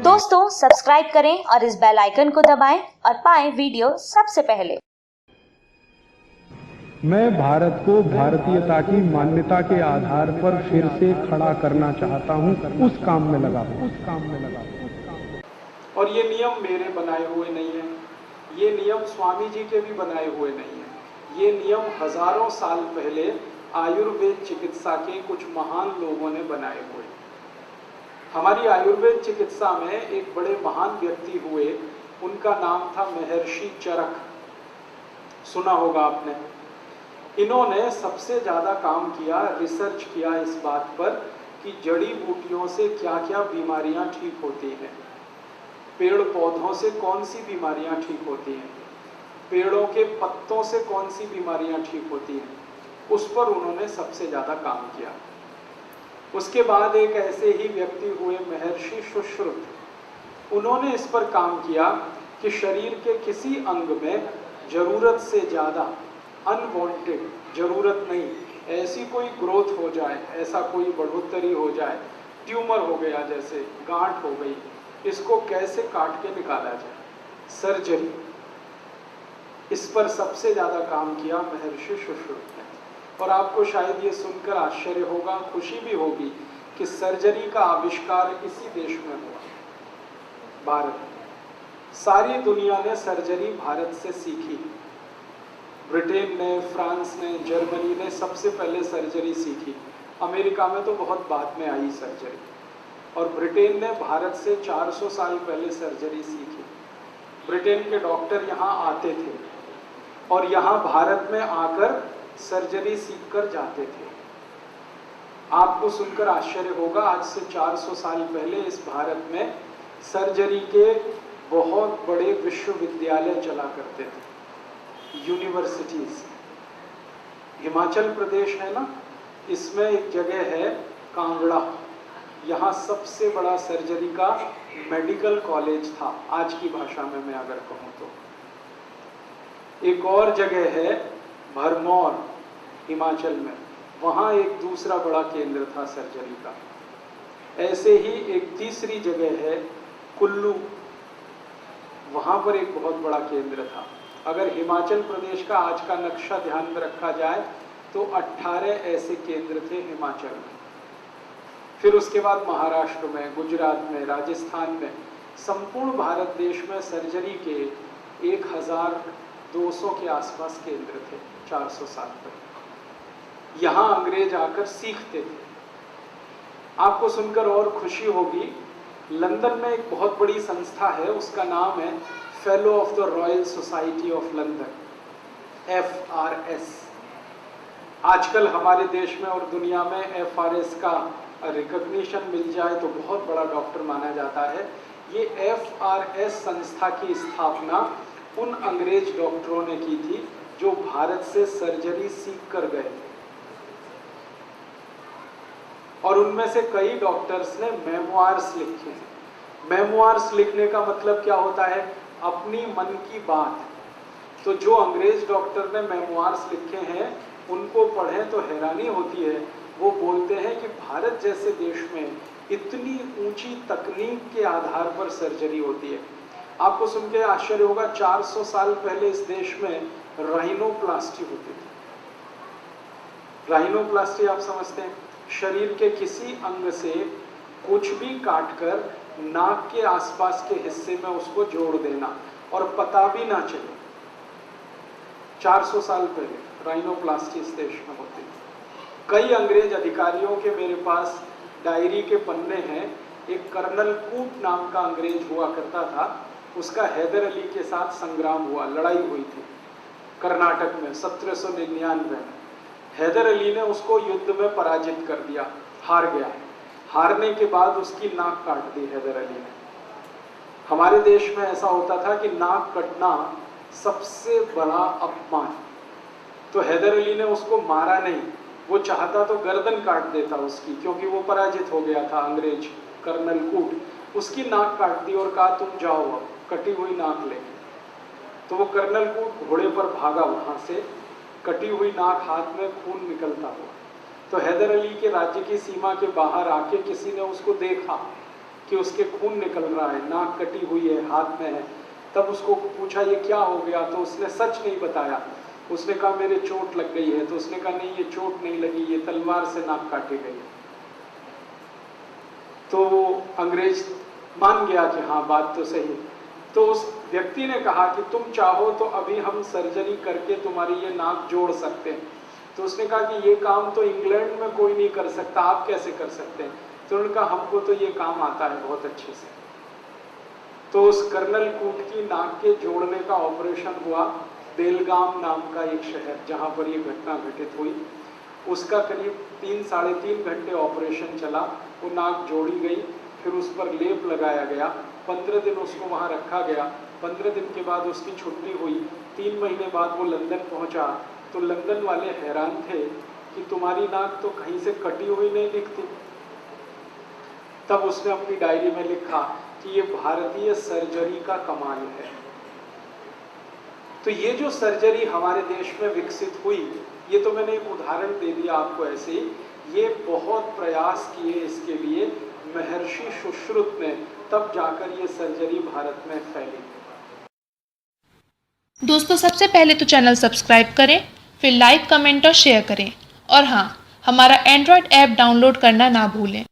दोस्तों सब्सक्राइब करें और इस बेल आइकन को दबाएं और पाएं वीडियो सबसे पहले। मैं भारत को भारतीयता की मान्यता के आधार पर फिर से खड़ा करना चाहता हूं, उस काम में लगा हूं। और ये नियम मेरे बनाए हुए नहीं हैं, ये नियम स्वामी जी के भी बनाए हुए नहीं हैं। ये नियम हजारों साल पहले आयुर्वेद चिकित्सा के कुछ महान लोगों ने बनाए हुए। हमारी आयुर्वेद चिकित्सा में एक बड़े महान व्यक्ति हुए, उनका नाम था महर्षि चरक। सुना होगा आपने। इन्होंने सबसे ज़्यादा काम किया, रिसर्च किया इस बात पर कि जड़ी बूटियों से क्या क्या बीमारियां ठीक होती हैं, पेड़ पौधों से कौन सी बीमारियां ठीक होती हैं, पेड़ों के पत्तों से कौन सी बीमारियां ठीक होती हैं, उस पर उन्होंने सबसे ज़्यादा काम किया। उसके बाद एक ऐसे ही व्यक्ति हुए महर्षि सुश्रुत। उन्होंने इस पर काम किया कि शरीर के किसी अंग में जरूरत से ज़्यादा अनवांटेड, जरूरत नहीं, ऐसी कोई ग्रोथ हो जाए, ऐसा कोई बढ़ोतरी हो जाए, ट्यूमर हो गया, जैसे गांठ हो गई, इसको कैसे काट के निकाला जाए, सर्जरी। इस पर सबसे ज़्यादा काम किया महर्षि सुश्रुत ने। और आपको शायद ये सुनकर आश्चर्य होगा, खुशी भी होगी कि सर्जरी का आविष्कार इसी देश में हुआ, भारत में। सारी दुनिया ने सर्जरी भारत से सीखी। ब्रिटेन ने, फ्रांस ने, जर्मनी ने सबसे पहले सर्जरी सीखी। अमेरिका में तो बहुत बाद में आई सर्जरी। और ब्रिटेन ने भारत से 400 साल पहले सर्जरी सीखी। ब्रिटेन के डॉक्टर यहाँ आते थे और यहाँ भारत में आकर सर्जरी सीखकर जाते थे। आपको सुनकर आश्चर्य होगा, आज से 400 साल पहले इस भारत में सर्जरी के बहुत बड़े विश्वविद्यालय चला करते थे, यूनिवर्सिटीज। हिमाचल प्रदेश है ना, इसमें एक जगह है कांगड़ा, यहाँ सबसे बड़ा सर्जरी का मेडिकल कॉलेज था, आज की भाषा में मैं अगर कहूँ तो। एक और जगह है भरमौर, हिमाचल में, वहाँ एक दूसरा बड़ा केंद्र था सर्जरी का। ऐसे ही एक तीसरी जगह है कुल्लू, वहाँ पर एक बहुत बड़ा केंद्र था। अगर हिमाचल प्रदेश का आज का नक्शा ध्यान में रखा जाए तो 18 ऐसे केंद्र थे हिमाचल में। फिर उसके बाद महाराष्ट्र में, गुजरात में, राजस्थान में, संपूर्ण भारत देश में सर्जरी के 1200 के आसपास केंद्र थे 400 साल पहले। यहाँ अंग्रेज आकर सीखते थे। आपको सुनकर और खुशी होगी, लंदन में एक बहुत बड़ी संस्था है, उसका नाम है fellow of the royal society of London, FRS। आजकल हमारे देश में और दुनिया में FRS का रिकॉग्निशन मिल जाए तो बहुत बड़ा डॉक्टर माना जाता है। ये FRS संस्था की स्थापना उन अंग्रेज डॉक्टरों ने की थी जो भारत से सर्जरी सीख कर गए थे। और उनमें से कई डॉक्टर्स ने मेमोइर्स लिखे हैं। मेमोइर्स लिखने का मतलब क्या होता है? अपनी मन की बात। तो जो अंग्रेज डॉक्टर ने मेमोइर्स लिखे हैं, उनको पढ़ें तो हैरानी होती है। वो बोलते हैं कि भारत जैसे देश में इतनी ऊंची तकनीक के आधार पर सर्जरी होती है। आपको सुन के आश्चर्य होगा, 400 साल पहले इस देश में राइनोप्लास्टी होती थी। राइनोप्लास्टी आप समझते हैं? शरीर के किसी अंग से कुछ भी काटकर नाक के आसपास के हिस्से में उसको जोड़ देना और पता भी ना चले। 400 साल पहले राइनोप्लास्टी इस देश में होती थी। कई अंग्रेज अधिकारियों के मेरे पास डायरी के पन्ने हैं। एक कर्नल कूट नाम का अंग्रेज हुआ करता था, उसका हैदर अली के साथ संग्राम हुआ, लड़ाई हुई थी कर्नाटक में 1799 में। हैदर अली ने उसको युद्ध में पराजित कर दिया, हार गया। हारने के बाद उसकी नाक काट दी हैदर अली ने। हमारे देश में ऐसा होता था कि नाक कटना सबसे बड़ा अपमान। तो हैदर अली ने उसको मारा नहीं, वो चाहता तो गर्दन काट देता उसकी, क्योंकि वो पराजित हो गया था अंग्रेज कर्नल कूट। उसकी नाक काट दी और कहा तुम जाओ अब कटी हुई नाक लेके। तो वो कर्नल कूट घोड़े पर भागा वहाँ से, कटी हुई नाक हाथ में, खून निकलता हुआ। तो हैदर अली के राज्य की सीमा के बाहर आके किसी ने उसको देखा कि उसके खून निकल रहा है, नाक कटी हुई है, हाथ में है। तब उसको पूछा ये क्या हो गया, तो उसने सच नहीं बताया। उसने कहा मेरे चोट लग गई है। तो उसने कहा नहीं, ये चोट नहीं लगी, ये तलवार से नाक काटी गई। तो अंग्रेज मान गया कि हाँ बात तो सही। तो उस व्यक्ति ने कहा कि तुम चाहो तो अभी हम सर्जरी करके तुम्हारी ये नाक जोड़ सकते हैं। तो उसने कहा कि ये काम तो इंग्लैंड में कोई नहीं कर सकता, आप कैसे कर सकते हैं? तो उन्होंने कहा हमको तो ये काम आता है बहुत अच्छे से। तो उस कर्नल कूट की नाक के जोड़ने का ऑपरेशन हुआ। बेलगाम नाम का एक शहर जहाँ पर ये घटना घटित हुई, उसका करीब 3-3.5 घंटे ऑपरेशन चला। वो नाक जोड़ी गई, फिर उस पर लेप लगाया गया। 15 दिन उसको वहाँ रखा गया। 15 दिन के बाद उसकी छुट्टी हुई। 3 महीने बाद वो लंदन पहुँचा। तो लंदन वाले हैरान थे कि तुम्हारी नाक तो कहीं से कटी हुई नहीं दिखती। तब उसने अपनी डायरी में लिखा कि ये भारतीय सर्जरी का कमाल है। तो ये जो सर्जरी हमारे देश में विकसित हुई, ये तो मैंने एक उदाहरण दे दिया आपको ऐसे ही। ये बहुत प्रयास किए इसके लिए महर्षि सुश्रुत ने, तब जाकर ये सर्जरी भारत में फैली। दोस्तों, सबसे पहले तो चैनल सब्सक्राइब करें, फिर लाइक, कमेंट और शेयर करें। और हाँ, हमारा एंड्रॉयड ऐप डाउनलोड करना ना भूलें।